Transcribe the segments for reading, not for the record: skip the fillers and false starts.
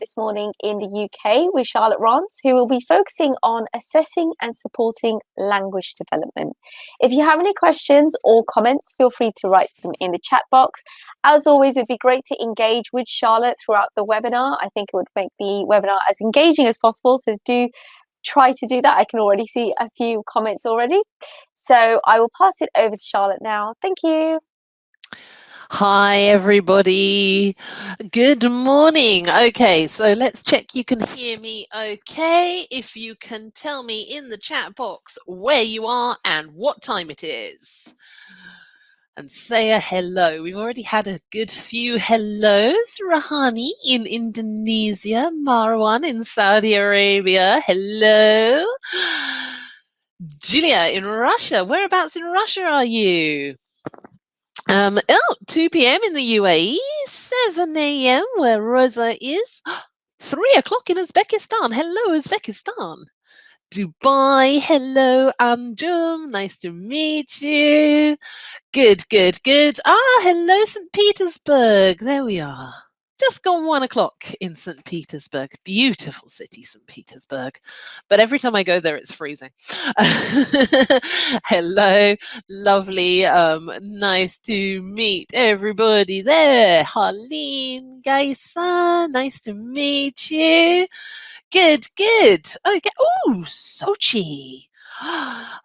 this morning in the UK with Charlotte Rance, who will be focusing on assessing and supporting language development. If you have any questions or comments, feel free to write them in the chat box. As always, it would be great to engage with Charlotte throughout the webinar. I think it would make the webinar as engaging as possible, so do try to do that. I can already see a few comments already. So I will pass it over to Charlotte now. Thank you. Hi, everybody. Good morning. Okay, so let's check you can hear me okay. If you can tell me in the chat box where you are and what time it is. And say a hello. We've already had a good few hellos. Rahani in Indonesia, Marwan in Saudi Arabia. Hello. Julia in Russia. Whereabouts in Russia are you? 2 p.m. in the UAE, 7 a.m. where Rosa is, 3 o'clock in Uzbekistan. Hello, Uzbekistan. Dubai, hello, Anjum, nice to meet you. Good. Hello, St. Petersburg. There we are. Just gone 1 o'clock in St. Petersburg. Beautiful city, St. Petersburg. But every time I go there, it's freezing. Hello, lovely. Nice to meet everybody there. Harleen, Gaisa, nice to meet you. Good. Okay. Oh, Sochi.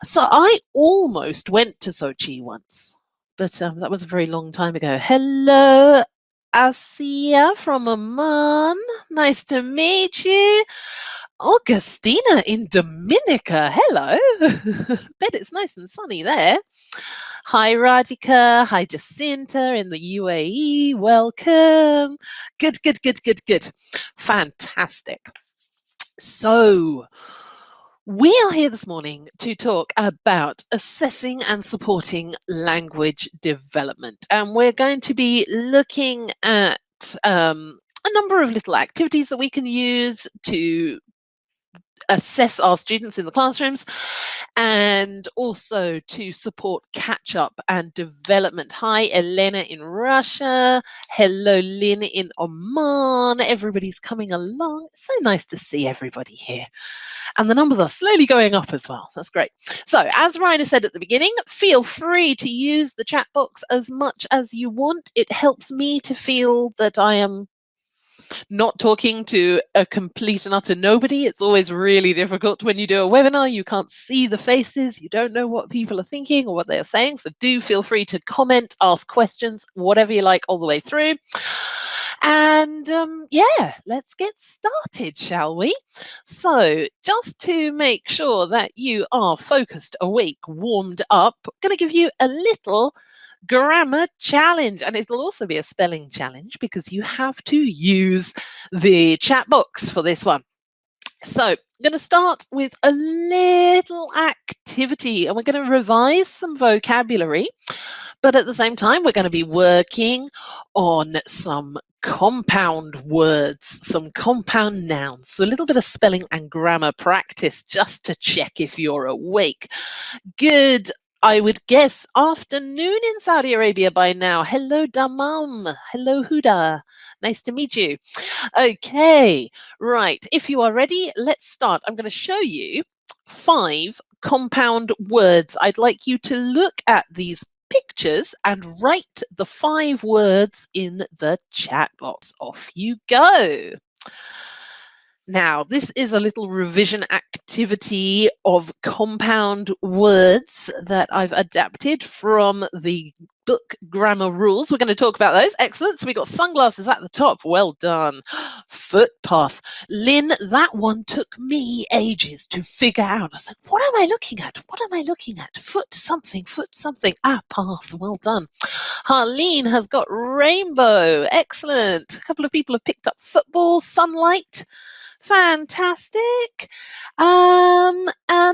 So I almost went to Sochi once, but that was a very long time ago. Hello, Asia from Oman. Nice to meet you. Augustina in Dominica. Hello. Bet it's nice and sunny there. Hi, Radhika. Hi, Jacinta in the UAE. Welcome. Good. Fantastic. So, we are here this morning to talk about assessing and supporting language development. And we're going to be looking at a number of little activities that we can use to assess our students in the classrooms and also to support catch-up and development. Hi, Elena in Russia. Hello, Lynn in Oman. Everybody's coming along. It's so nice to see everybody here. And the numbers are slowly going up as well. That's great. So, as Raina said at the beginning, feel free to use the chat box as much as you want. It helps me to feel that I am not talking to a complete and utter nobody. It's always really difficult when you do a webinar. You can't see the faces. You don't know what people are thinking or what they are saying. So do feel free to comment, ask questions, whatever you like all the way through. And yeah, let's get started, shall we? So just to make sure that you are focused, awake, warmed up, I'm going to give you a little grammar challenge, and it'll also be a spelling challenge because you have to use the chat box for this one. So I'm going to start with a little activity, and we're going to revise some vocabulary, but at the same time we're going to be working on some compound words, some compound nouns, so a little bit of spelling and grammar practice just to check if you're awake. Good, I would guess afternoon in Saudi Arabia by now. Hello, Damam. Hello, Huda. Nice to meet you. Okay, right. If you are ready, let's start. I'm going to show you 5 compound words. I'd like you to look at these pictures and write the 5 words in the chat box. Off you go. Now, this is a little revision activity of compound words that I've adapted from the book Grammar Rules. We're going to talk about those. Excellent. So we got sunglasses at the top. Well done. Footpath. Lynn, that one took me ages to figure out. I was like, what am I looking at? What am I looking at? Foot something. Ah, path. Well done. Harleen has got rainbow. Excellent. A couple of people have picked up football, sunlight. Fantastic. And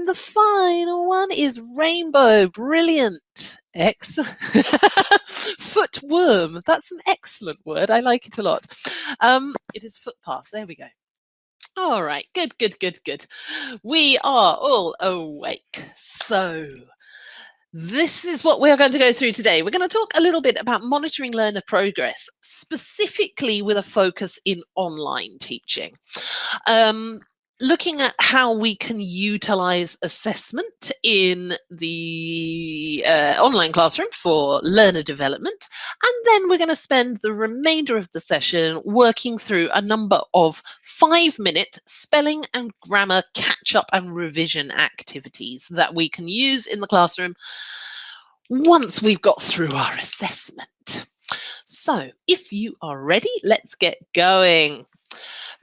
the final one is rainbow. Brilliant. Excellent. Footworm. That's an excellent word. I like it a lot. It is footpath. There we go. All right. Good. We are all awake. So This is what we're going to go through today. We're going to talk a little bit about monitoring learner progress, specifically with a focus in online teaching. Looking at how we can utilize assessment in the online classroom for learner development. And then we're going to spend the remainder of the session working through a number of 5-minute spelling and grammar catch-up and revision activities that we can use in the classroom once we've got through our assessment. So if you are ready, let's get going.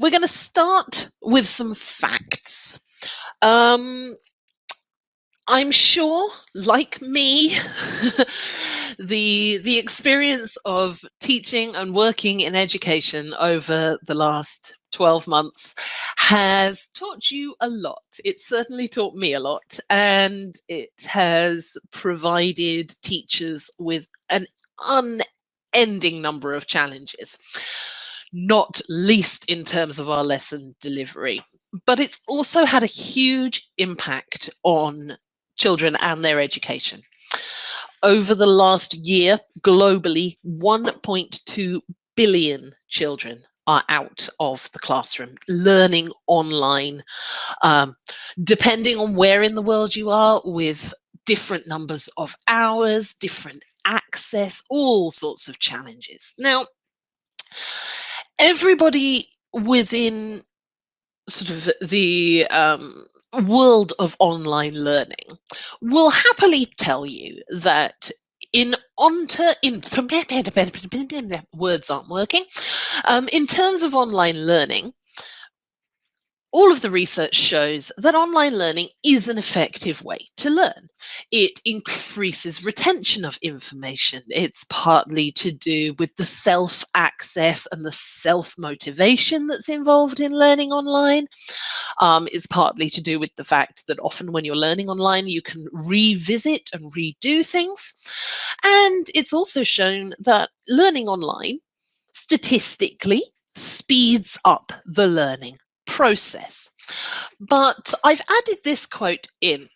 We're going to start with some facts. I'm sure, like me, the experience of teaching and working in education over the last 12 months has taught you a lot. It certainly taught me a lot, and it has provided teachers with an unending number of challenges, not least in terms of our lesson delivery. But it's also had a huge impact on children and their education. Over the last year, globally, 1.2 billion children are out of the classroom learning online, depending on where in the world you are, with different numbers of hours, different access, all sorts of challenges. Now, everybody within sort of the world of online learning will happily tell you that words aren't working. In terms of online learning, all of the research shows that online learning is an effective way to learn. It increases retention of information. It's partly to do with the self-access and the self-motivation that's involved in learning online. It's partly to do with the fact that often when you're learning online, you can revisit and redo things. And it's also shown that learning online statistically speeds up the learning process. But I've added this quote in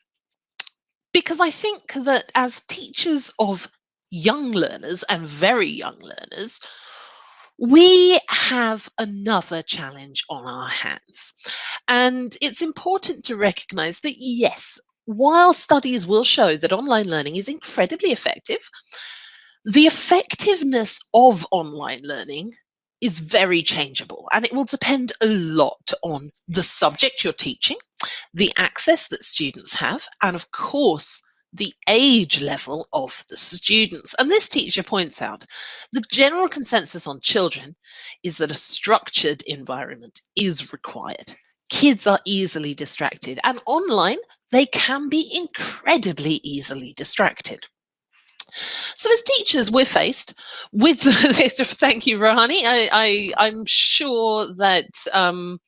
because I think that as teachers of young learners and very young learners, we have another challenge on our hands. And it's important to recognize that, yes, while studies will show that online learning is incredibly effective, the effectiveness of online learning is very changeable, and it will depend a lot on the subject you're teaching, the access that students have, and of course, the age level of the students. And this teacher points out the general consensus on children is that a structured environment is required. Kids are easily distracted, and online they can be incredibly easily distracted. So as teachers, we're faced with thank you, Rohani. I'm sure that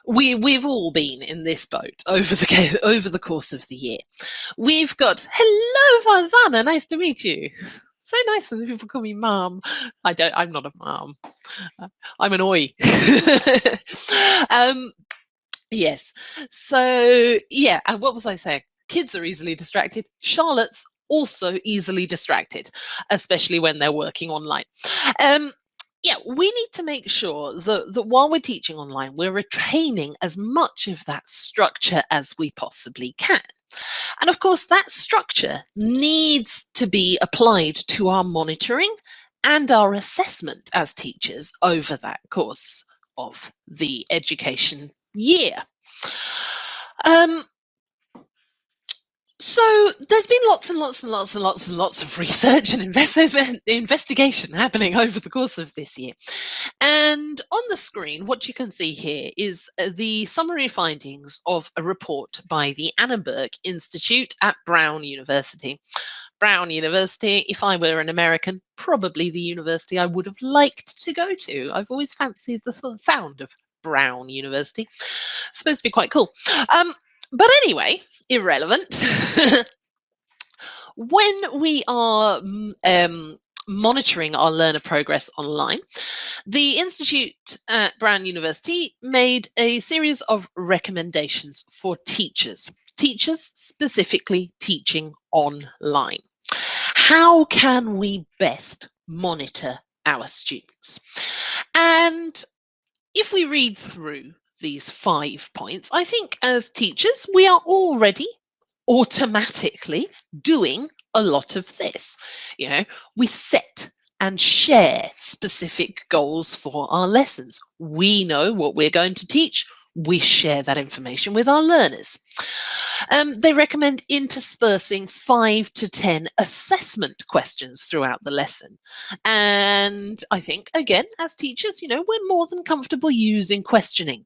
we've all been in this boat over the course of the year. We've got hello, Farzana. Nice to meet you. So nice when people call me mum. I'm not a mum. I'm an oi. Yes. So yeah. And what was I saying? Kids are easily distracted. Charlotte's also easily distracted, especially when they're working online. Yeah, we need to make sure that while we're teaching online, we're retaining as much of that structure as we possibly can. And of course, that structure needs to be applied to our monitoring and our assessment as teachers over that course of the education year. So there's been lots and lots and lots and lots and lots of research and investigation happening over the course of this year. And on the screen, what you can see here is the summary findings of a report by the Annenberg Institute at Brown University. Brown University, if I were an American, probably the university I would have liked to go to. I've always fancied the sound of Brown University. It's supposed to be quite cool. But anyway, irrelevant. When we are monitoring our learner progress online, the Institute at Brown University made a series of recommendations for teachers teachers specifically teaching online. How can we best monitor our students? And if we read through these 5 points, I think as teachers, we are already automatically doing a lot of this. You know, we set and share specific goals for our lessons. We know what we're going to teach. We share that information with our learners. They recommend interspersing 5 to 10 assessment questions throughout the lesson. And I think, again, as teachers, you know, we're more than comfortable using questioning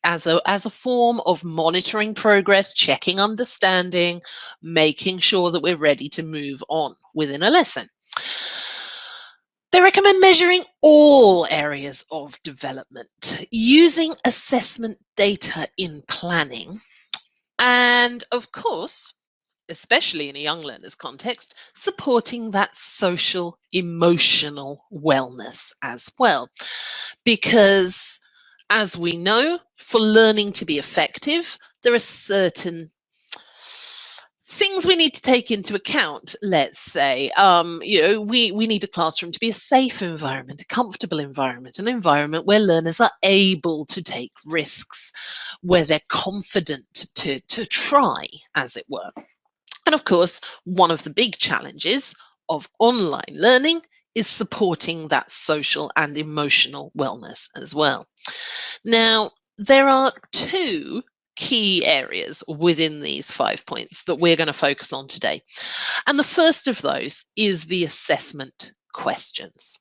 as a form of monitoring progress, checking understanding, making sure that we're ready to move on within a lesson. They recommend measuring all areas of development, using assessment data in planning, and of course, especially in a young learner's context, supporting that social emotional wellness as well. Because as we know, for learning to be effective, there are certain things we need to take into account. Let's say, you know, we need a classroom to be a safe environment, a comfortable environment, an environment where learners are able to take risks, where they're confident to try, as it were. And of course, one of the big challenges of online learning is supporting that social and emotional wellness as well. Now, there are 2 key areas within these 5 points that we're going to focus on today. And the first of those is the assessment questions.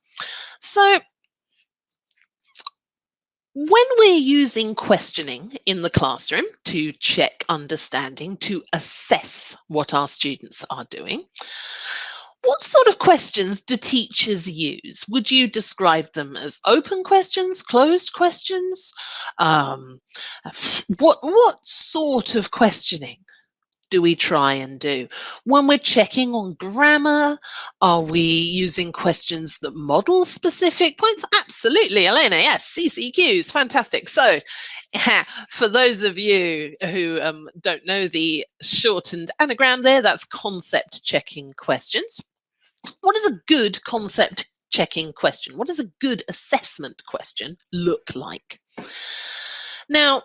So, when we're using questioning in the classroom to check understanding, to assess what our students are doing, what sort of questions do teachers use? Would you describe them as open questions, closed questions? What sort of questioning do we try and do? When we're checking on grammar, are we using questions that model specific points? Absolutely, Elena. Yes, CCQs, fantastic. So, for those of you who don't know the shortened anagram there, that's concept checking questions. What does a good concept checking question, what does a good assessment question look like? Now,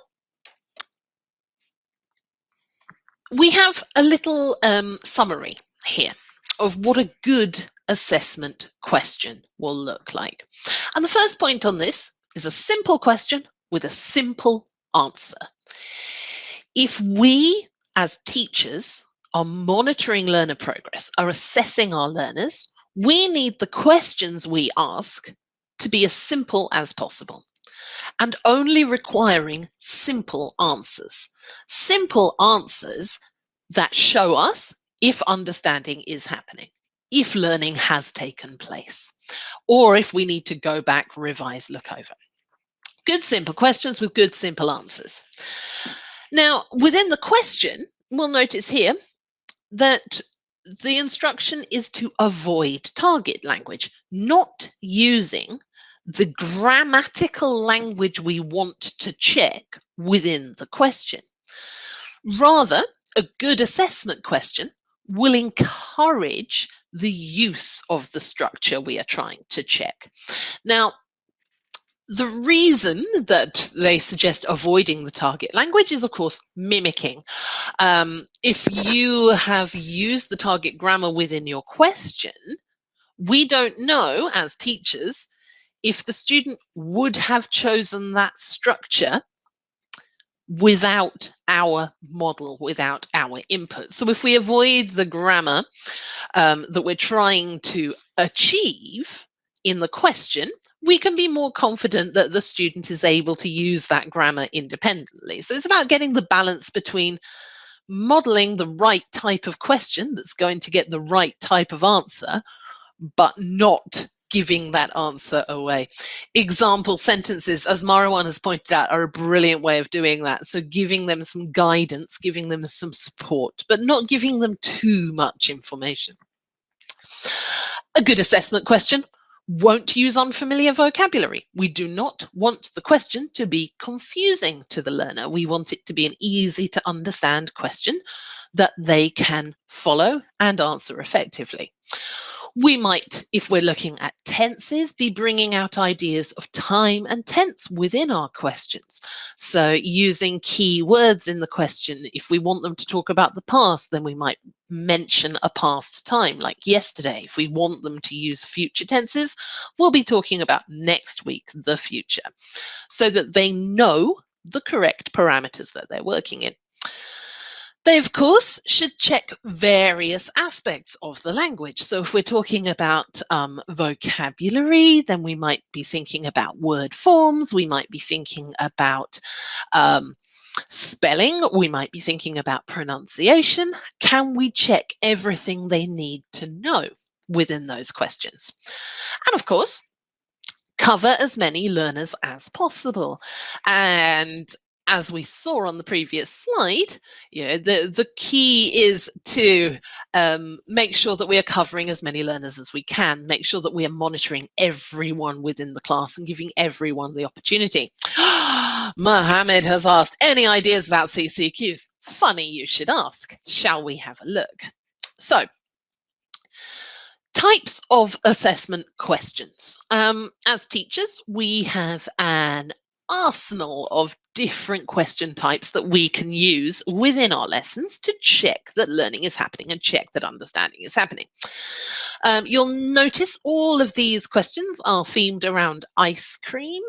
we have a little summary here of what a good assessment question will look like. And the first point on this is a simple question with a simple answer. If we, as teachers, are monitoring learner progress, are assessing our learners, we need the questions we ask to be as simple as possible and only requiring simple answers. Simple answers that show us if understanding is happening, if learning has taken place, or if we need to go back, revise, look over. Good simple questions with good simple answers. Now, within the question, we'll notice here that the instruction is to avoid target language, not using the grammatical language we want to check within the question. Rather, a good assessment question will encourage the use of the structure we are trying to check. Now, the reason that they suggest avoiding the target language is, of course, mimicking. If you have used the target grammar within your question, we don't know as teachers if the student would have chosen that structure without our model, without our input. So if we avoid the grammar that we're trying to achieve in the question, we can be more confident that the student is able to use that grammar independently. So it's about getting the balance between modeling the right type of question that's going to get the right type of answer, but not giving that answer away. Example sentences, as Marwan has pointed out, are a brilliant way of doing that. So giving them some guidance, giving them some support, but not giving them too much information. A good assessment question Won't use unfamiliar vocabulary. We do not want the question to be confusing to the learner. We want it to be an easy to understand question that they can follow and answer effectively. We might, if we're looking at tenses, be bringing out ideas of time and tense within our questions. So using key words in the question. If we want them to talk about the past, then we might mention a past time like yesterday. If we want them to use future tenses, we'll be talking about next week, the future, so that they know the correct parameters that they're working in. They, of course, should check various aspects of the language. So if we're talking about vocabulary, then we might be thinking about word forms, we might be thinking about spelling, we might be thinking about pronunciation. Can we check everything they need to know within those questions? And of course, cover as many learners as possible. And as we saw on the previous slide, the key is to make sure that we are covering as many learners as we can, make sure that we are monitoring everyone within the class and giving everyone the opportunity. Mohammed has asked, any ideas about CCQs? Funny you should ask. Shall we have a look? So, types of assessment questions. As teachers, we have an arsenal of different question types that we can use within our lessons to check that learning is happening and check that understanding is happening. You'll notice all of these questions are themed around ice cream,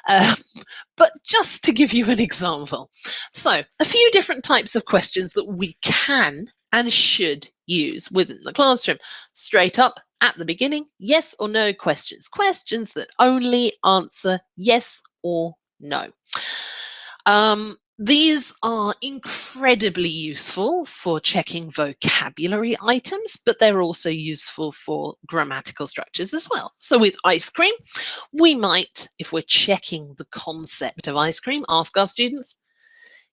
but just to give you an example. So, a few different types of questions that we can and should use within the classroom. Straight up at the beginning, yes or no questions. Questions that only answer yes or no. These are incredibly useful for checking vocabulary items, but they're also useful for grammatical structures as well. So with ice cream, we might, if we're checking the concept of ice cream, ask our students,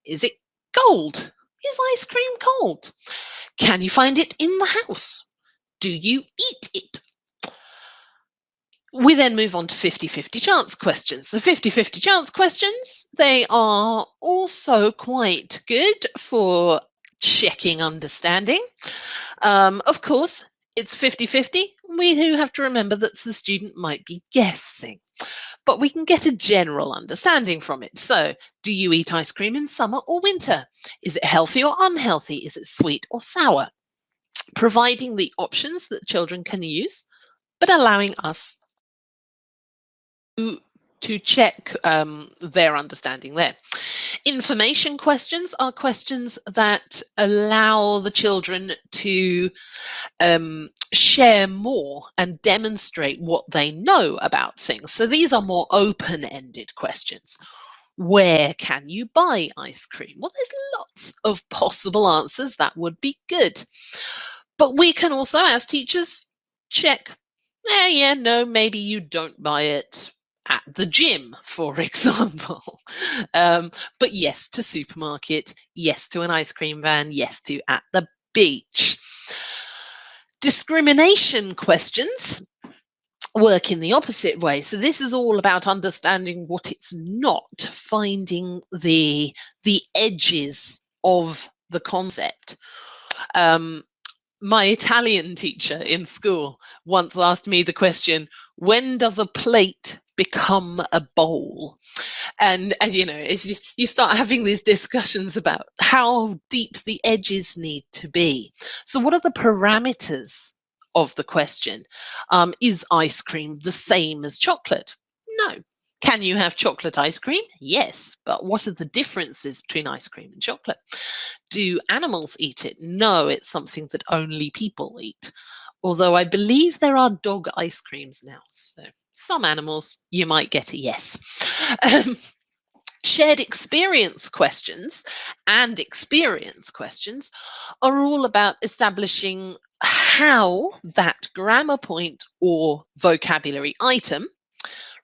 is it cold? Is ice cream cold? Can you find it in the house? Do you eat it? We then move on to 50-50 chance questions. So 50-50 chance questions, they are also quite good for checking understanding. Of course, it's 50-50. We do have to remember that the student might be guessing, but we can get a general understanding from it. So, do you eat ice cream in summer or winter? Is it healthy or unhealthy? Is it sweet or sour? Providing the options that children can use, but allowing us to check their understanding there. Information questions are questions that allow the children to share more and demonstrate what they know about things. So these are more open-ended questions. Where can you buy ice cream? Well, there's lots of possible answers that would be good. But we can also, as teachers, check, no, maybe you don't buy it at the gym, for example. But yes to supermarket, yes to an ice cream van, yes to at the beach. Discrimination questions work in the opposite way. So this is all about understanding what it's not, finding the edges of the concept. My Italian teacher in school once asked me the question, when does a plate become a bowl? And you start having these discussions about how deep the edges need to be. So what are the parameters of the question? Is ice cream the same as chocolate? No. Can you have chocolate ice cream? Yes. But what are the differences between ice cream and chocolate? Do animals eat it? No, it's something that only people eat. Although I believe there are dog ice creams now. So some animals, you might get a yes. Shared experience questions and experience questions are all about establishing how that grammar point or vocabulary item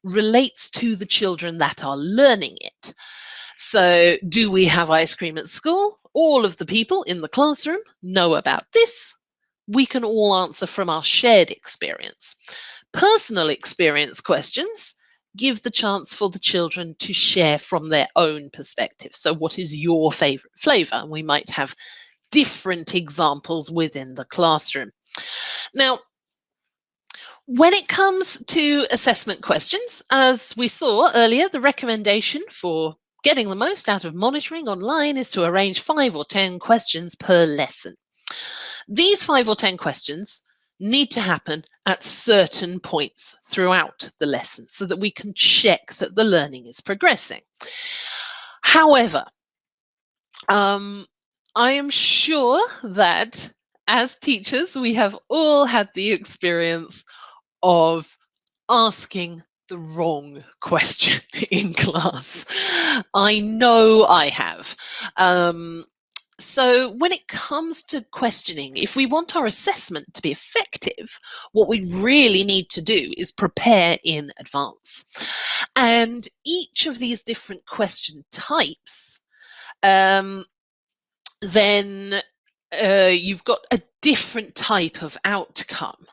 relates to the children that are learning it. So, do we have ice cream at school? All of the people in the classroom know about this. We can all answer from our shared experience. Personal experience questions give the chance for the children to share from their own perspective. So what is your favourite flavour? And we might have different examples within the classroom. Now, when it comes to assessment questions, as we saw earlier, the recommendation for getting the most out of monitoring online is to arrange 5 or 10 questions per lesson. These 5 or 10 questions need to happen at certain points throughout the lesson so that we can check that the learning is progressing. However, I am sure that as teachers, we have all had the experience of asking the wrong question in class. I know I have. So when it comes to questioning, if we want our assessment to be effective, what we really need to do is prepare in advance. And each of these different question types, then you've got a different type of outcome.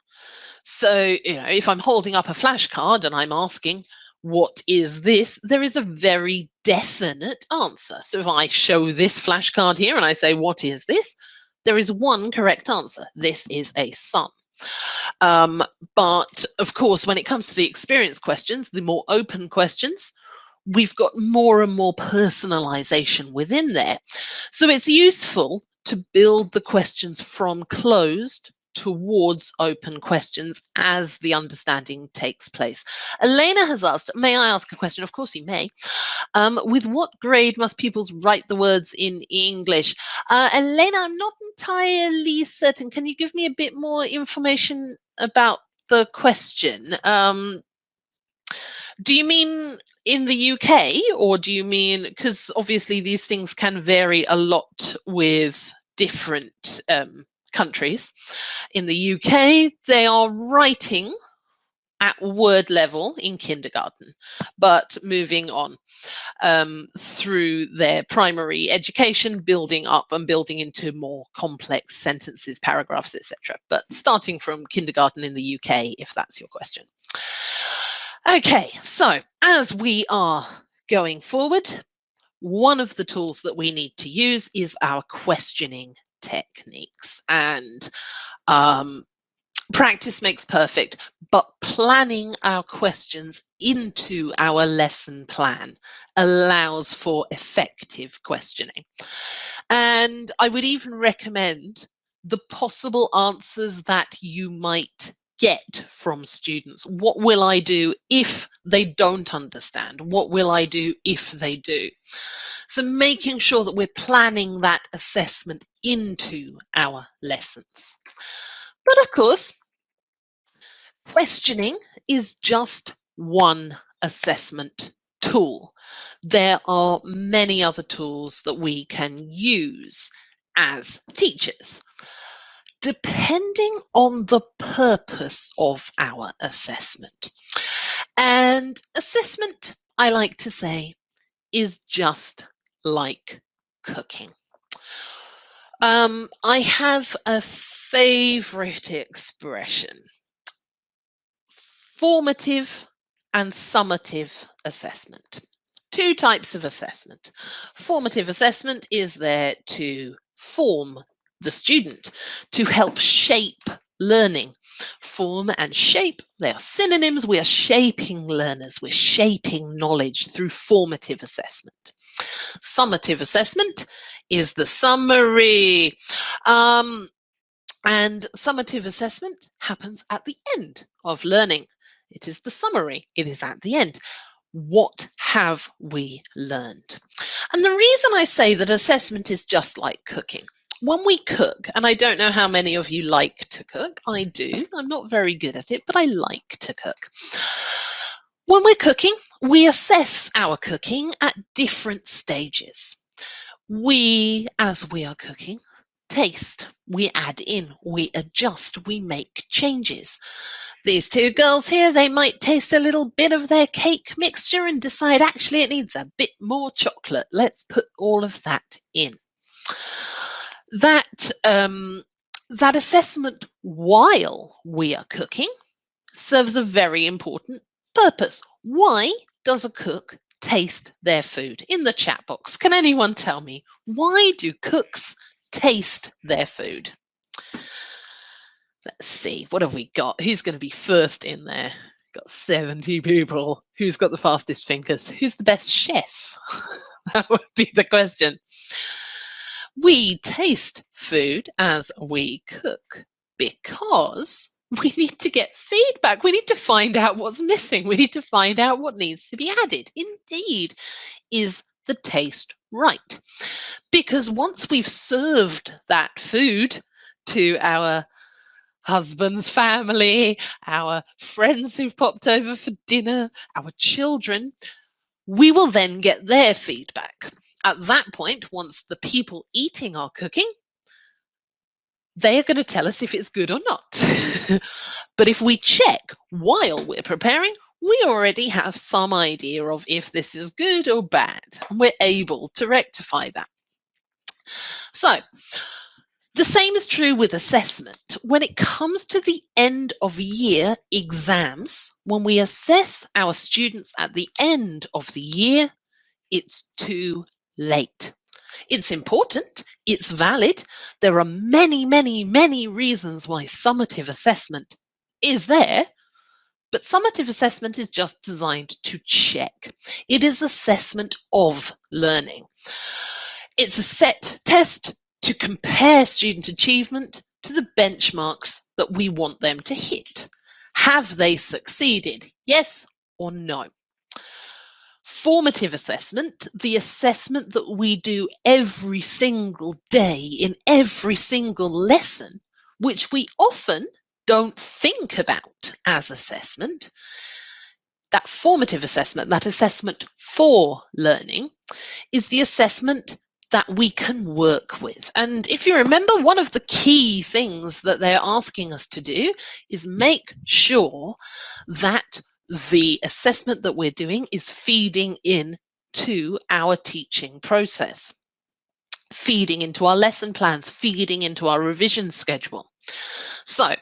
So, if I'm holding up a flashcard and I'm asking, what is this? There is a very definite answer. So if I show this flashcard here and I say, what is this? There is one correct answer. This is a sum. But of course, when it comes to the experience questions, the more open questions, we've got more and more personalization within there. So it's useful to build the questions from closed towards open questions as the understanding takes place. Elena has asked, may I ask a question? Of course you may. With what grade must pupils write the words in English? Elena, I'm not entirely certain. Can you give me a bit more information about the question? Do you mean in the UK, or do you mean, because obviously these things can vary a lot with different countries. In the UK, they are writing at word level in kindergarten, but moving on through their primary education, building up and building into more complex sentences, paragraphs, etc. But starting from kindergarten in the UK, if that's your question. Okay, so as we are going forward, one of the tools that we need to use is our questioning techniques. And practice makes perfect, but planning our questions into our lesson plan allows for effective questioning. And I would even recommend the possible answers that you might get from students. What will I do if they don't understand? What will I do if they do? So making sure that we're planning that assessment into our lessons. But of course, questioning is just one assessment tool. There are many other tools that we can use as teachers, depending on the purpose of our assessment. And assessment, I like to say, is just like cooking. I have a favorite expression: formative and summative assessment. Two types of assessment. Formative assessment is there to form the student, to help shape learning. Form and shape, they are synonyms. We are shaping learners, we're shaping knowledge through formative assessment. Summative assessment is the summary. And summative assessment happens at the end of learning. It is the summary. It is at the end. What have we learned? And the reason I say that assessment is just like cooking, when we cook, and I don't know how many of you like to cook, I do. I'm not very good at it, but I like to cook. When we're cooking, we assess our cooking at different stages. We, as we are cooking, taste, we add in, we adjust, we make changes. These two girls here, they might taste a little bit of their cake mixture and decide actually it needs a bit more chocolate. Let's put all of that in. That assessment while we are cooking, serves a very important purpose. Why does a cook taste their food? In the chat box, can anyone tell me, why do cooks taste their food? Let's see, what have we got? Who's going to be first in there? Got 70 people. Who's got the fastest fingers? Who's the best chef? That would be the question. We taste food as we cook because we need to get feedback. We need to find out what's missing. We need to find out what needs to be added. Indeed, is the taste right? Because once we've served that food to our husband's family, our friends who've popped over for dinner, our children, we will then get their feedback. At that point, once the people eating our cooking, they are going to tell us if it's good or not. But if we check while we're preparing, we already have some idea of if this is good or bad, and we're able to rectify that. So, the same is true with assessment. When it comes to the end of year exams, when we assess our students at the end of the year, it's too late. It's important, it's valid. There are many, many, many reasons why summative assessment is there, but summative assessment is just designed to check. It is assessment of learning. It's a set test to compare student achievement to the benchmarks that we want them to hit. Have they succeeded? Yes or no? Formative assessment, the assessment that we do every single day in every single lesson, which we often don't think about as assessment, that formative assessment, that assessment for learning, is the assessment that we can work with. And if you remember, one of the key things that they're asking us to do is make sure that the assessment that we're doing is feeding in to our teaching process, feeding into our lesson plans, feeding into our revision schedule. So,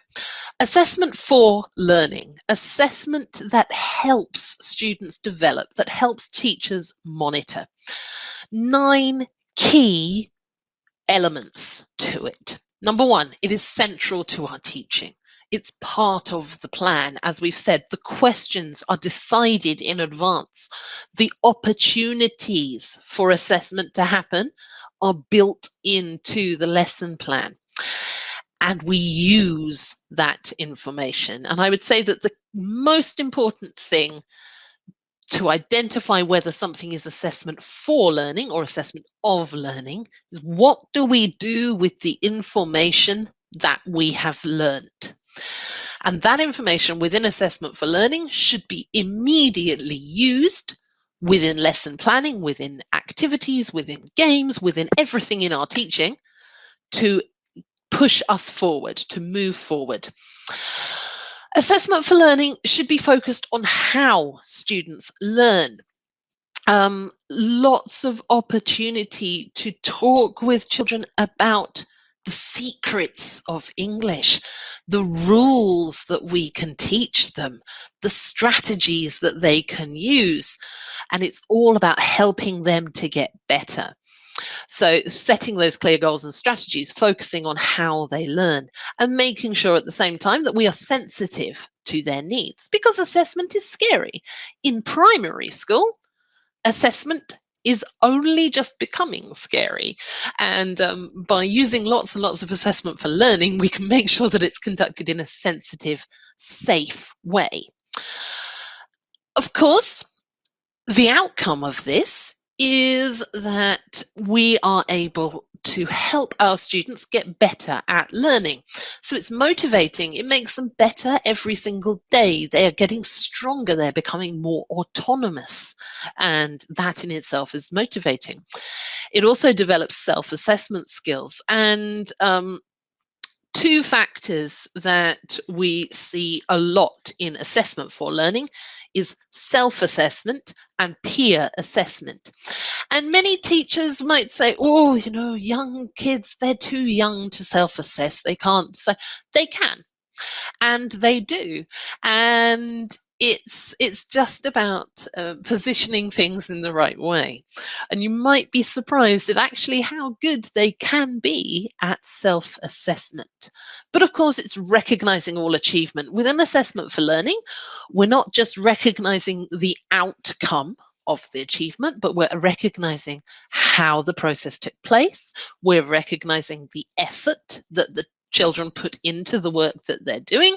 assessment for learning, assessment that helps students develop, that helps teachers monitor. 9 key elements to it. Number 1, it is central to our teaching. It's part of the plan. As we've said, the questions are decided in advance. The opportunities for assessment to happen are built into the lesson plan. And we use that information. And I would say that the most important thing to identify whether something is assessment for learning or assessment of learning is, what do we do with the information that we have learned? And that information within assessment for learning should be immediately used within lesson planning, within activities, within games, within everything in our teaching to push us forward, to move forward. Assessment for learning should be focused on how students learn. Lots of opportunity to talk with children about the secrets of English, the rules that we can teach them, the strategies that they can use. And it's all about helping them to get better. So setting those clear goals and strategies, focusing on how they learn, and making sure at the same time that we are sensitive to their needs, because assessment is scary. In primary school, assessment is only just becoming scary. And by using lots and lots of assessment for learning, we can make sure that it's conducted in a sensitive, safe way. Of course, the outcome of this is that we are able to help our students get better at learning. So it's motivating, it makes them better every single day. They are getting stronger, they're becoming more autonomous, and that in itself is motivating. It also develops self-assessment skills, and 2 factors that we see a lot in assessment for learning is self-assessment and peer assessment. And many teachers might say, oh, young kids, they're too young to self-assess. They can't. So they can. And they do. And it's just about positioning things in the right way. And you might be surprised at actually how good they can be at self-assessment. But of course, it's recognizing all achievement. With an assessment for learning, we're not just recognizing the outcome of the achievement, but we're recognizing how the process took place. We're recognizing the effort that the children put into the work that they're doing.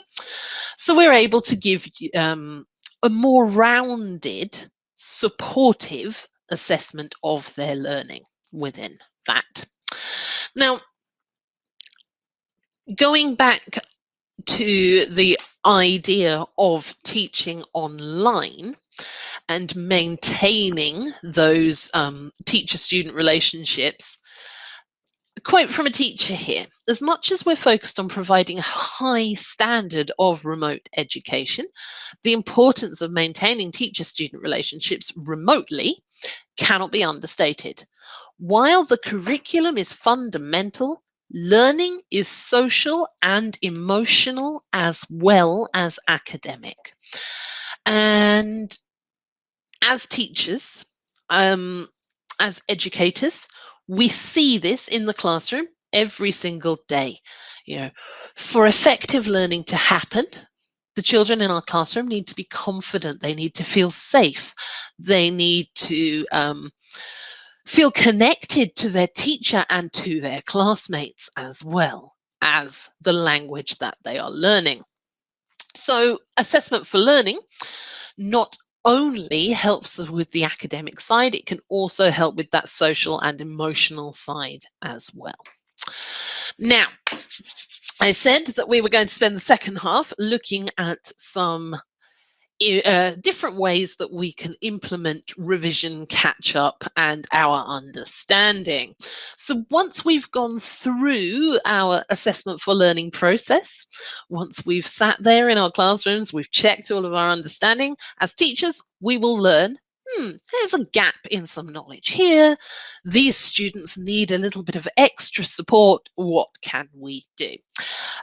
So we're able to give a more rounded, supportive assessment of their learning within that. Now, going back to the idea of teaching online and maintaining those teacher-student relationships, a quote from a teacher here: as much as we're focused on providing a high standard of remote education, the importance of maintaining teacher-student relationships remotely cannot be understated. While the curriculum is fundamental, learning is social and emotional as well as academic. And as teachers, as educators, we see this in the classroom every single day. You know, for effective learning to happen, the children in our classroom need to be confident. They need to feel safe. They need to feel connected to their teacher and to their classmates, as well as the language that they are learning. So assessment for learning not only helps with the academic side, it can also help with that social and emotional side as well. Now, I said that we were going to spend the second half looking at some different ways that we can implement revision, catch up, and our understanding. So once we've gone through our assessment for learning process, once we've sat there in our classrooms, we've checked all of our understanding, as teachers, we will learn, there's a gap in some knowledge here. These students need a little bit of extra support. What can we do?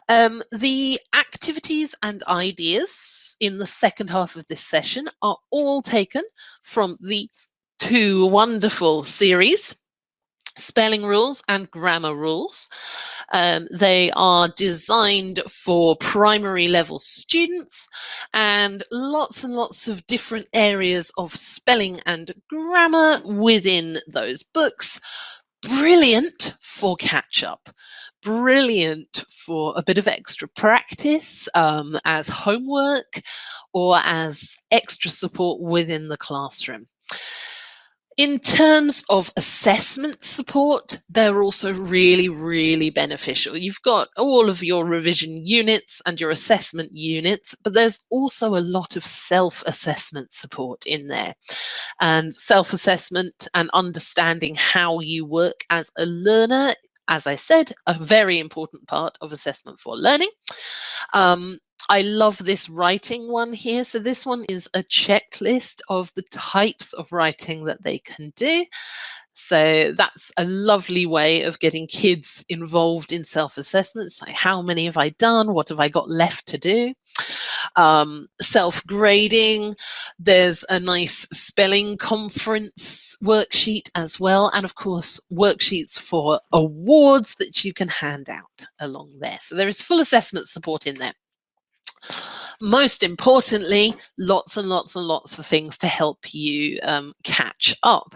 The activities and ideas in the second half of this session are all taken from the two wonderful series, Spelling Rules and Grammar Rules. They are designed for primary level students, and lots of different areas of spelling and grammar within those books. Brilliant for catch-up, brilliant for a bit of extra practice as homework or as extra support within the classroom. In terms of assessment support, they're also really beneficial. You've got all of your revision units and your assessment units, but there's also a lot of self-assessment support in there. And self-assessment and understanding how you work as a learner, as I said, a very important part of assessment for learning. I love this writing one here. So this one is a checklist of the types of writing that they can do. So that's a lovely way of getting kids involved in self-assessments. Like, how many have I done? What have I got left to do? Self-grading. There's a nice spelling conference worksheet as well. And of course, worksheets for awards that you can hand out along there. So there is full assessment support in there. Most importantly, lots of things to help you catch up.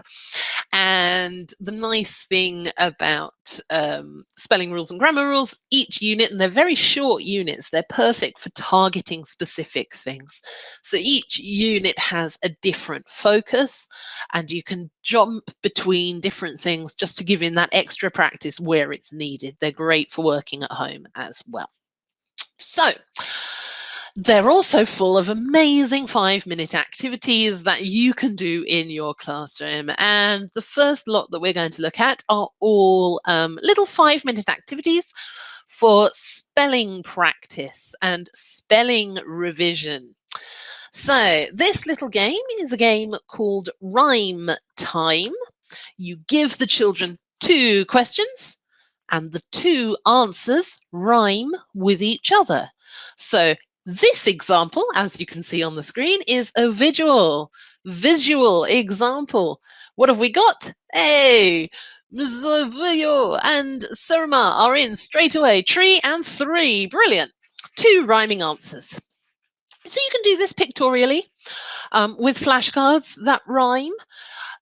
And the nice thing about spelling rules and grammar rules, each unit, and they're very short units, they're perfect for targeting specific things. So each unit has a different focus, and you can jump between different things just to give in that extra practice where it's needed. They're great for working at home as well. So they're also full of amazing 5-minute activities that you can do in your classroom. And the first lot that we're going to look at are all little 5-minute activities for spelling practice and spelling revision. So this little game is a game called Rhyme Time. You give the children 2 questions, and the 2 answers rhyme with each other. So this example, as you can see on the screen, is a visual example. What have we got? Hey, Mzovuyo and Surma are in straight away. Tree and 3. Brilliant. 2 rhyming answers. So you can do this pictorially with flashcards that rhyme.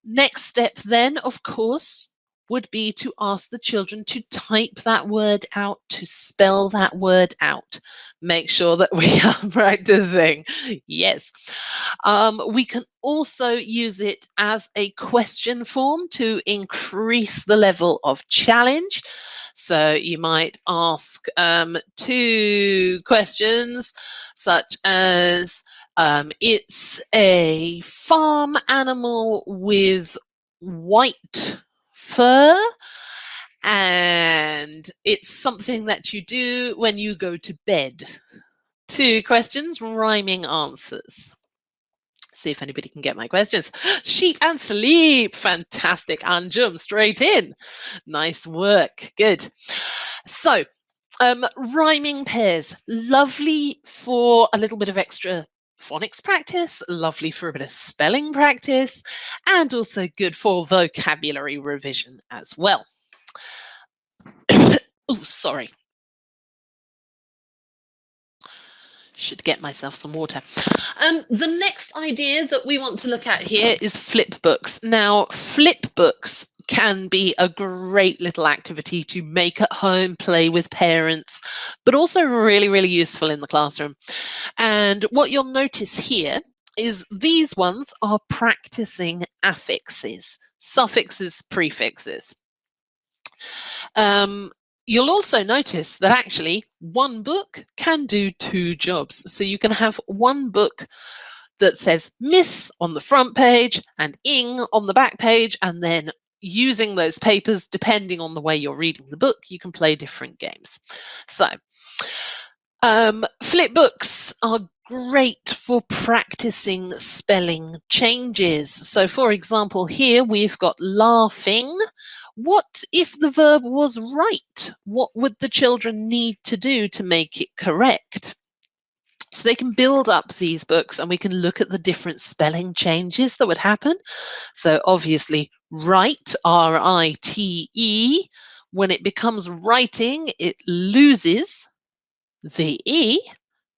Next step then, of course, would be to ask the children to type that word out, to spell that word out. Make sure that we are practicing. Yes. We can also use it as a question form to increase the level of challenge. So you might ask 2 questions, such as, it's a farm animal with white fur, and it's something that you do when you go to bed. 2 questions, rhyming answers. See if anybody can get my questions. Sheep and sleep. Fantastic. Anjum, straight in. Nice work. Good. So, rhyming pairs. Lovely for a little bit of extra phonics practice, lovely for a bit of spelling practice, and also good for vocabulary revision as well. Oh, sorry. Should get myself some water. The next idea that we want to look at here is flip books. Now, flip books can be a great little activity to make at home, play with parents, but also really, really useful in the classroom. And what you'll notice here is these ones are practicing affixes, suffixes, prefixes. You'll also notice that actually one book can do 2 jobs. So you can have one book that says Miss on the front page and Ing on the back page, and then using those papers, depending on the way you're reading the book, you can play different games. So flip books are great for practicing spelling changes. So for example, here we've got laughing. What if the verb was right? What would the children need to do to make it correct? So they can build up these books and we can look at the different spelling changes that would happen. So obviously, write, R-I-T-E, when it becomes writing, it loses the E.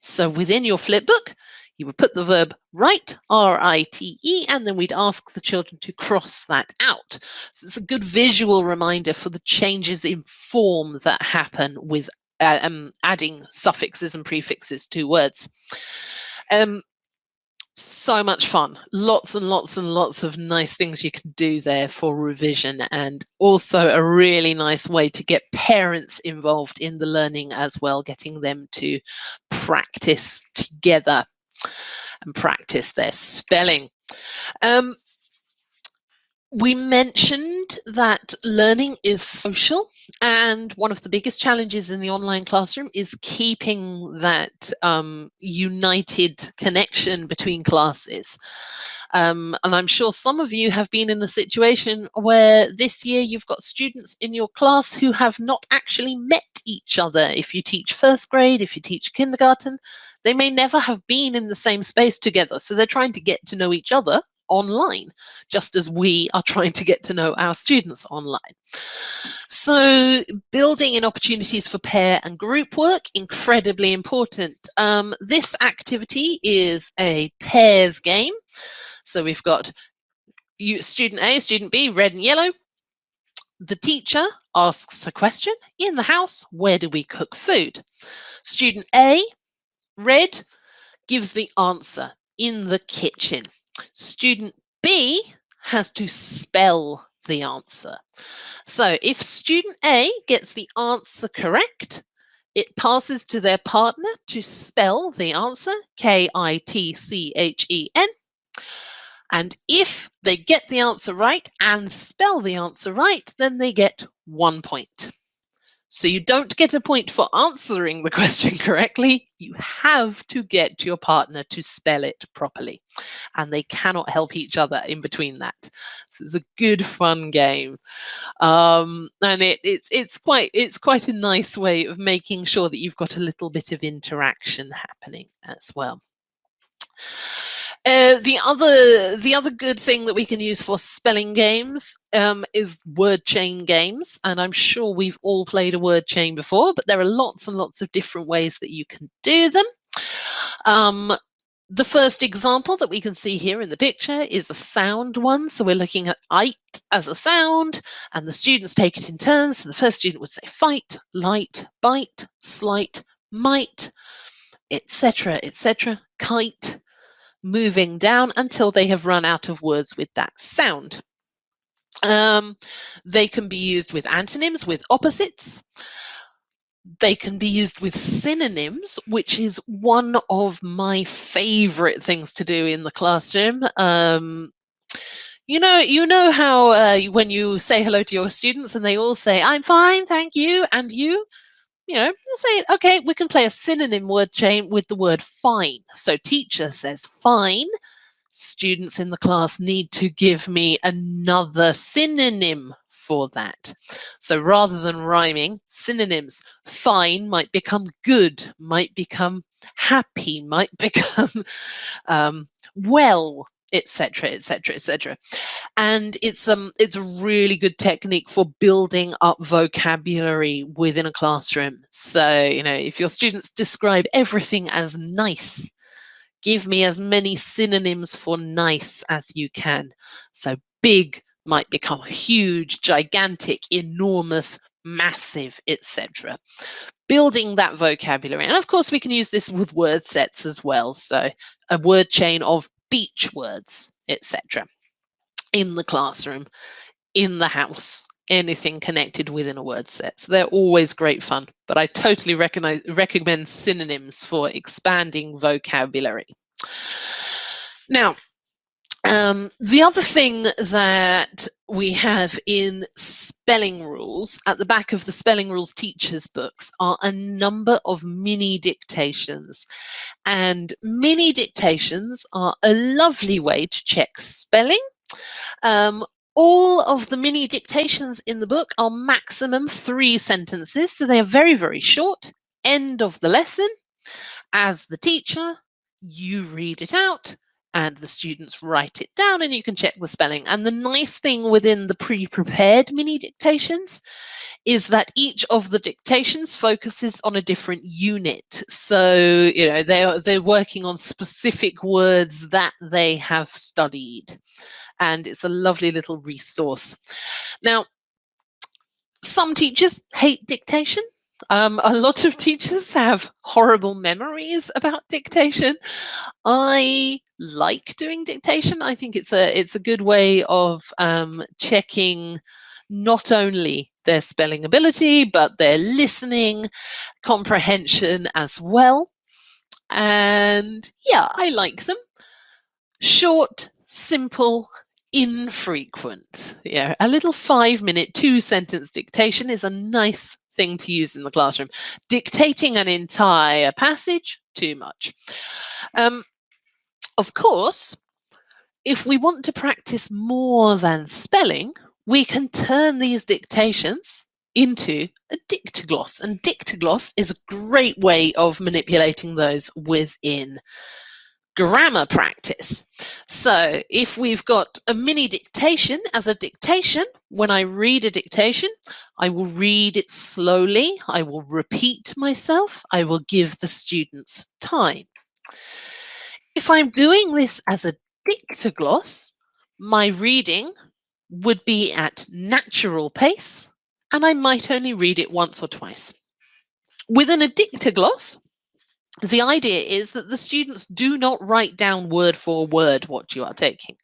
So within your flip book, you would put the verb write, R-I-T-E, and then we'd ask the children to cross that out. So it's a good visual reminder for the changes in form that happen with adding suffixes and prefixes to words. So much fun. Lots and lots and lots of nice things you can do there for revision, and also a really nice way to get parents involved in the learning as well, getting them to practice together and practice their spelling. We mentioned that learning is social, and one of the biggest challenges in the online classroom is keeping that united connection between classes. And I'm sure some of you have been in a situation where this year you've got students in your class who have not actually met each other. If you teach first grade, if you teach kindergarten, they may never have been in the same space together. So they're trying to get to know each other online, just as we are trying to get to know our students online. So building in opportunities for pair and group work, incredibly important. This activity is a pairs game. So we've got student A, student B, red and yellow. The teacher asks a question: in the house, where do we cook food? Student A, red, gives the answer: in the kitchen. Student B has to spell the answer. So if student A gets the answer correct, it passes to their partner to spell the answer, Kitchen. And if they get the answer right and spell the answer right, then they get 1 point. So you don't get a point for answering the question correctly. You have to get your partner to spell it properly. And they cannot help each other in between that. So it's a good, fun game. And it's quite a nice way of making sure that you've got a little bit of interaction happening as well. The other good thing that we can use for spelling games is word chain games, and I'm sure we've all played a word chain before, but there are lots and lots of different ways that you can do them. The first example that we can see here in the picture is a sound one. So we're looking at "ite" as a sound, and the students take it in turns. So the first student would say fight, light, bite, slight, might, etc., etc., kite, moving down until they have run out of words with that sound. They can be used with antonyms, with opposites. They can be used with synonyms, which is one of my favorite things to do in the classroom. You know how when you say hello to your students and they all say, "I'm fine, thank you," and you say, "Okay, we can play a synonym word chain with the word fine." So teacher says fine. Students in the class need to give me another synonym for that. So rather than rhyming, synonyms. Fine might become good, might become happy, might become well, etc., etc., etc. And it's a really good technique for building up vocabulary within a classroom. So, if your students describe everything as nice, give me as many synonyms for nice as you can. So big might become huge, gigantic, enormous, massive, etc. Building that vocabulary. And of course, we can use this with word sets as well. So a word chain of beach words, etc. in the classroom, in the house, anything connected within a word set. So they're always great fun, but I totally recommend synonyms for expanding vocabulary. Now, the other thing that we have in spelling rules, at the back of the spelling rules teachers' books, are a number of mini dictations. And mini dictations are a lovely way to check spelling. All of the mini dictations in the book are maximum 3 sentences, so they are very, very short. End of the lesson. As the teacher, you read it out and the students write it down and you can check the spelling. And the nice thing within the pre-prepared mini dictations is that each of the dictations focuses on a different unit. So, they're working on specific words that they have studied. And it's a lovely little resource. Now, some teachers hate dictation. A lot of teachers have horrible memories about dictation. I like doing dictation. I think it's a good way of checking not only their spelling ability, but their listening comprehension as well. And yeah, I like them. Short, simple, infrequent. Yeah, a little 5-minute, 2-sentence dictation is a nice thing to use in the classroom. Dictating an entire passage, too much. Of course, if we want to practice more than spelling, we can turn these dictations into a dictogloss. And dictogloss is a great way of manipulating those within grammar practice. So if we've got a mini dictation as a dictation, when I read a dictation, I will read it slowly, I will repeat myself, I will give the students time. If I'm doing this as a dictogloss, my reading would be at natural pace and I might only read it once or twice. Within a dictogloss, the idea is that the students do not write down word for word what you are taking.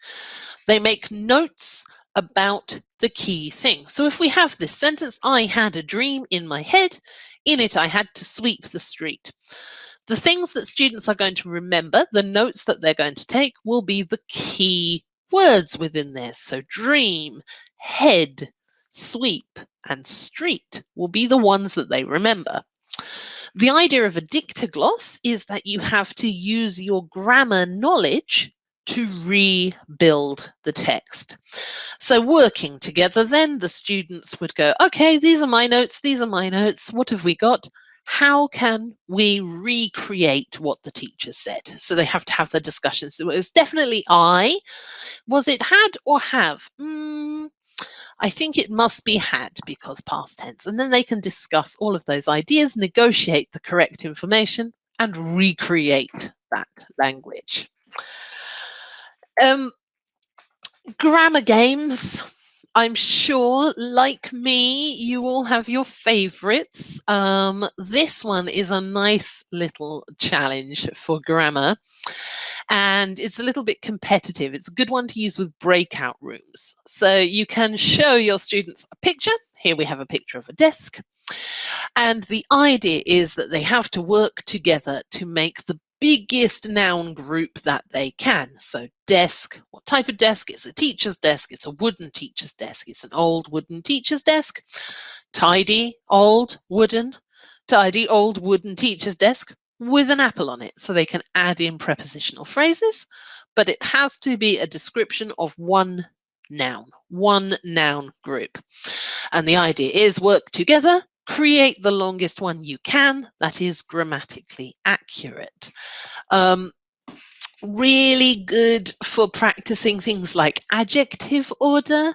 They make notes about the key thing. So if we have this sentence, I had a dream in my head, in it I had to sweep the street. The things that students are going to remember, the notes that they're going to take, will be the key words within there. So dream, head, sweep, and street will be the ones that they remember. The idea of a dictogloss is that you have to use your grammar knowledge to rebuild the text. So working together then, the students would go, okay, these are my notes, what have we got? How can we recreate what the teacher said? So they have to have the discussion. So it was definitely I. Was it had or have? I think it must be had because past tense. And then they can discuss all of those ideas, negotiate the correct information, and recreate that language. Grammar games. I'm sure, like me, you all have your favorites. This one is a nice little challenge for grammar, and it's a little bit competitive. It's a good one to use with breakout rooms. So you can show your students a picture. Here we have a picture of a desk. And the idea is that they have to work together to make the biggest noun group that they can. So desk, what type of desk? It's a teacher's desk. It's a wooden teacher's desk. It's an old wooden teacher's desk. Tidy, old, wooden. Tidy, old, wooden teacher's desk with an apple on it. So they can add in prepositional phrases, but it has to be a description of one noun group. And the idea is work together, create the longest one you can that is grammatically accurate. Really good for practicing things like adjective order.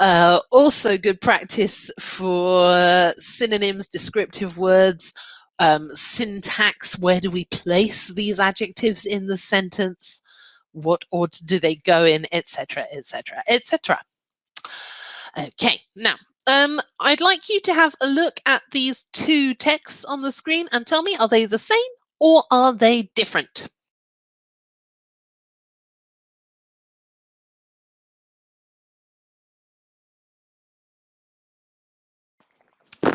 Also good practice for synonyms, descriptive words, syntax. Where do we place these adjectives in the sentence? What order do they go in, etc., etc., etc. Okay, now I'd like you to have a look at these two texts on the screen and tell me, are they the same or are they different?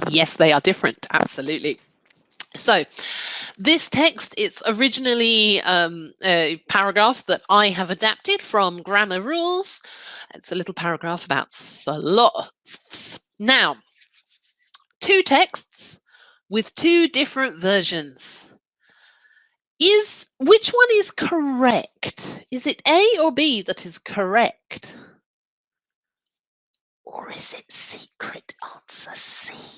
Yes, they are different, absolutely. So this text, it's originally a paragraph that I have adapted from Grammar Rules. It's a little paragraph about sloths. Now, two texts with two different versions. Which one is correct? Is it A or B that is correct? Or is it secret answer C?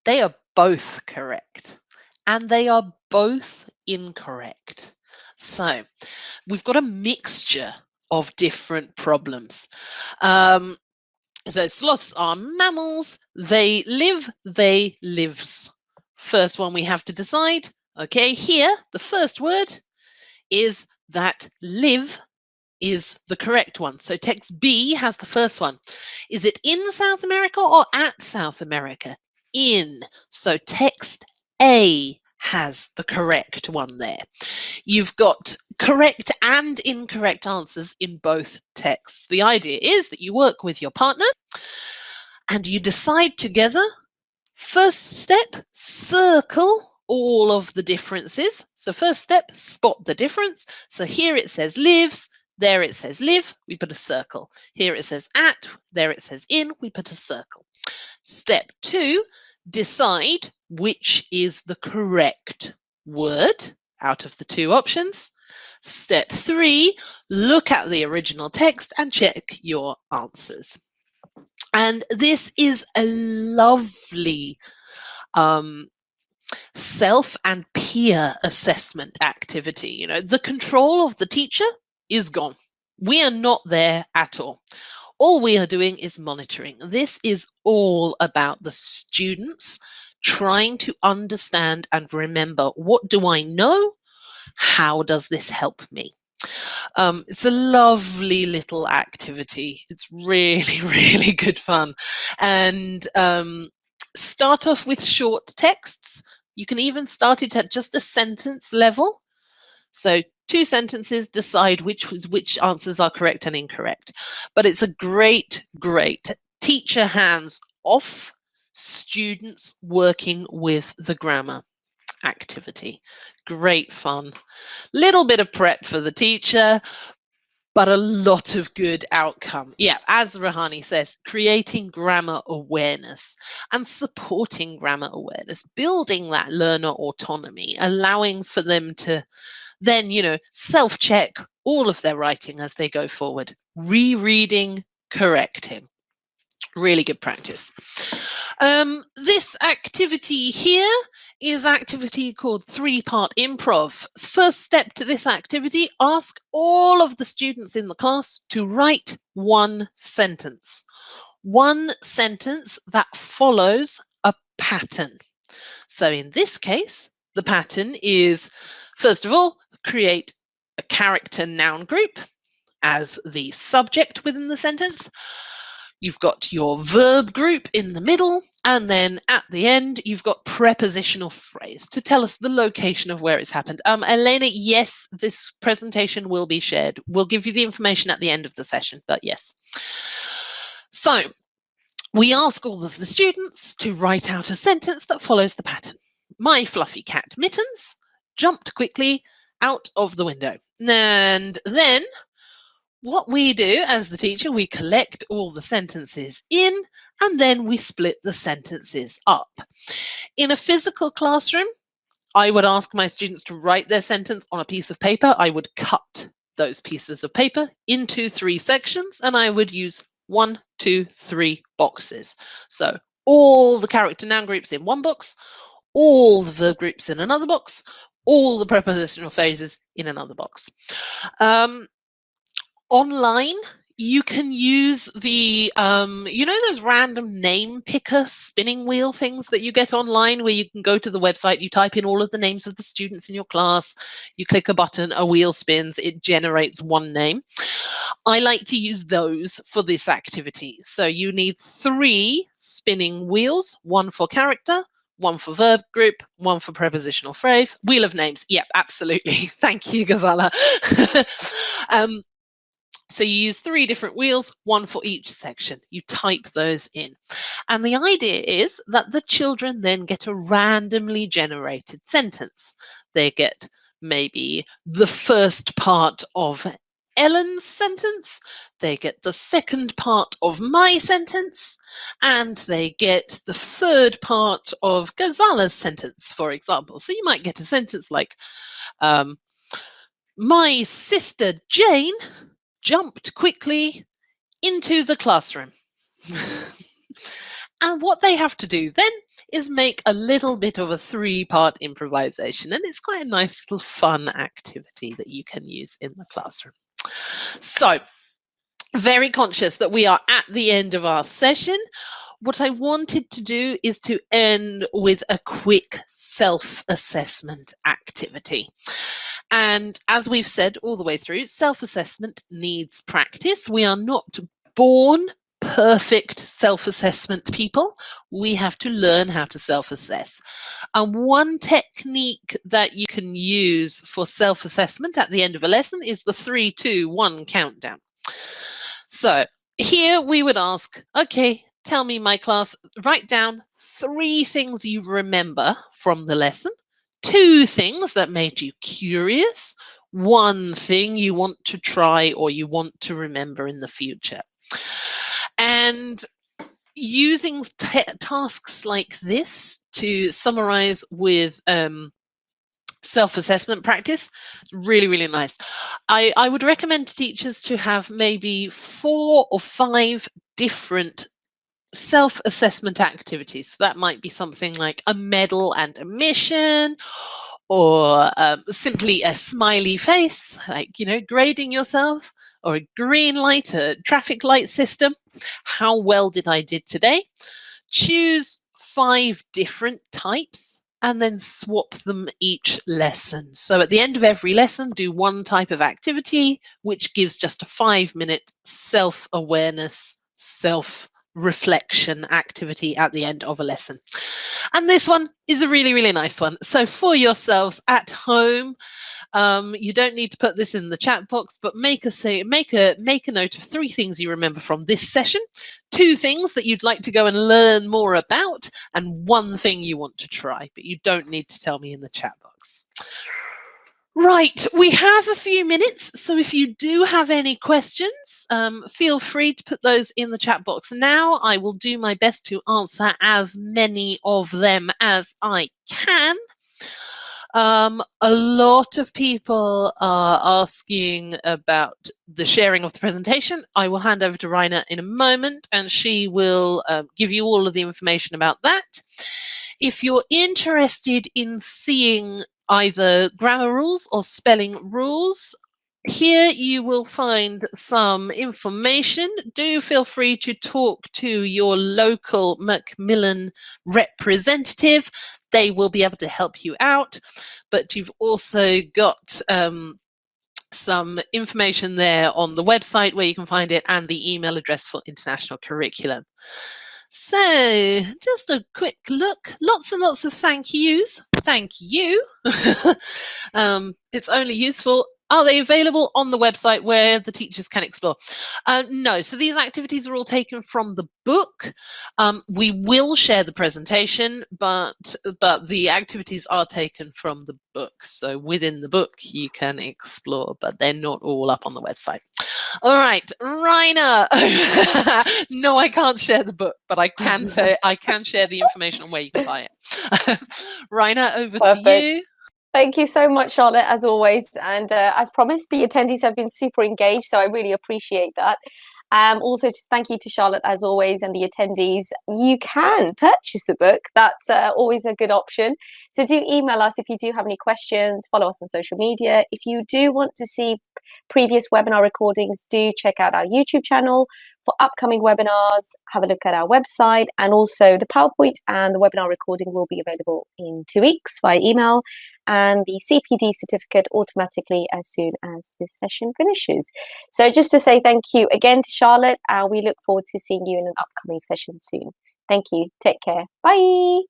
They are both correct. And they are both incorrect. So we've got a mixture of different problems. So sloths are mammals. They live, they lives. First one we have to decide. Okay, here, the first word is that live is the correct one. So text B has the first one. Is it in South America or at South America? In. So text A has the correct one there. You've got correct and incorrect answers in both texts. The idea is that you work with your partner and you decide together. First step, circle all of the differences. So first step, spot the difference. So here it says lives, there it says live, we put a circle. Here it says at, there it says in, we put a circle. Step 2, decide which is the correct word out of the two options. Step 3, look at the original text and check your answers. And this is a lovely self and peer assessment activity. You know, the control of the teacher is gone. We are not there at all. All we are doing is monitoring. This is all about the students trying to understand and remember, what do I know? How does this help me? It's a lovely little activity. It's really, really good fun. And start off with short texts. You can even start it at just a sentence level. So 2 sentences, decide which answers are correct and incorrect. But it's a great, great teacher hands off, students working with the grammar activity. Great fun. Little bit of prep for the teacher, but a lot of good outcome. Yeah, as Rahani says, creating grammar awareness and supporting grammar awareness, building that learner autonomy, allowing for them to then, self-check all of their writing as they go forward, rereading, correcting. Really good practice. This activity here is activity called 3-part improv. First step to this activity, ask all of the students in the class to write one sentence. One sentence that follows a pattern. So in this case, the pattern is, first of all, create a character noun group as the subject within the sentence. You've got your verb group in the middle, and then at the end, you've got prepositional phrase to tell us the location of where it's happened. Elena, yes, this presentation will be shared. We'll give you the information at the end of the session, but yes. So we ask all of the students to write out a sentence that follows the pattern. My fluffy cat Mittens jumped quickly out of the window. And then what we do as the teacher, we collect all the sentences in, and then we split the sentences up. In a physical classroom, I would ask my students to write their sentence on a piece of paper. I would cut those pieces of paper into 3 sections, and I would use 1, 2, 3 boxes. So all the character noun groups in one box, all the verb groups in another box, all the prepositional phrases in another box. Online, you can use the, those random name picker spinning wheel things that you get online where you can go to the website, you type in all of the names of the students in your class, you click a button, a wheel spins, it generates one name. I like to use those for this activity. So you need 3 spinning wheels, 1 for character, 1 for verb group, 1 for prepositional phrase, wheel of names. Yep, absolutely. Thank you, Ghazala. So you use 3 different wheels, 1 for each section. You type those in. And the idea is that the children then get a randomly generated sentence. They get maybe the first part of Ellen's sentence, they get the second part of my sentence, and they get the third part of Ghazala's sentence, for example. So you might get a sentence like, my sister Jane jumped quickly into the classroom. And what they have to do then is make a little bit of a 3-part improvisation. And it's quite a nice little fun activity that you can use in the classroom. So, very conscious that we are at the end of our session. What I wanted to do is to end with a quick self-assessment activity. And as we've said all the way through, self-assessment needs practice. We are not born perfect self-assessment people. We have to learn how to self-assess. And one technique that you can use for self-assessment at the end of a lesson is the 3, 2, 1 countdown. So here we would ask, okay, tell me, my class, write down 3 things you remember from the lesson, 2 things that made you curious, 1 thing you want to try or you want to remember in the future. And using tasks like this to summarize with self-assessment practice, really, really nice. I would recommend to teachers to have maybe 4 or 5 different self-assessment activities. So that might be something like a medal and a mission, or simply a smiley face, like, grading yourself, or a green light, a traffic light system. How well did I did today? Choose 5 different types and then swap them each lesson. So at the end of every lesson, do 1 type of activity, which gives just a 5-minute self-awareness, self-reflection activity at the end of a lesson. And this one is a really, really nice one. So for yourselves at home, you don't need to put this in the chat box, but make a note of 3 things you remember from this session, 2 things that you'd like to go and learn more about, and 1 thing you want to try, but you don't need to tell me in the chat box. Right, we have a few minutes, so if you do have any questions, feel free to put those in the chat box now. I will do my best to answer as many of them as I can. A lot of people are asking about the sharing of the presentation. I will hand over to Raina in a moment, and she will give you all of the information about that. If you're interested in seeing either grammar rules or spelling rules, here you will find some information. Do feel free to talk to your local Macmillan representative. They will be able to help you out. But you've also got some information there on the website where you can find it, and the email address for International Curriculum. So just a quick look, lots and lots of thank yous. Thank you. It's only useful. Are they available on the website where the teachers can explore? No, so these activities are all taken from the book. We will share the presentation, but the activities are taken from the book. So within the book you can explore, but they're not all up on the website. All right, Raina. No, I can't share the book, but I can say I can share the information on where you can buy it. Raina, over Perfect. to you. Thank you so much, Charlotte, as always. And as promised, the attendees have been super engaged, so I really appreciate that. Also, thank you to Charlotte, as always, and the attendees. You can purchase the book. That's always a good option. So do email us if you do have any questions. Follow us on social media. If you do want to see previous webinar recordings, do check out our YouTube channel for upcoming webinars. Have a look at our website, and also the PowerPoint and the webinar recording will be available in 2 weeks via email, and the CPD certificate automatically as soon as this session finishes. So just to say thank you again to Charlotte, and we look forward to seeing you in an upcoming session soon. Thank you. Take care. Bye.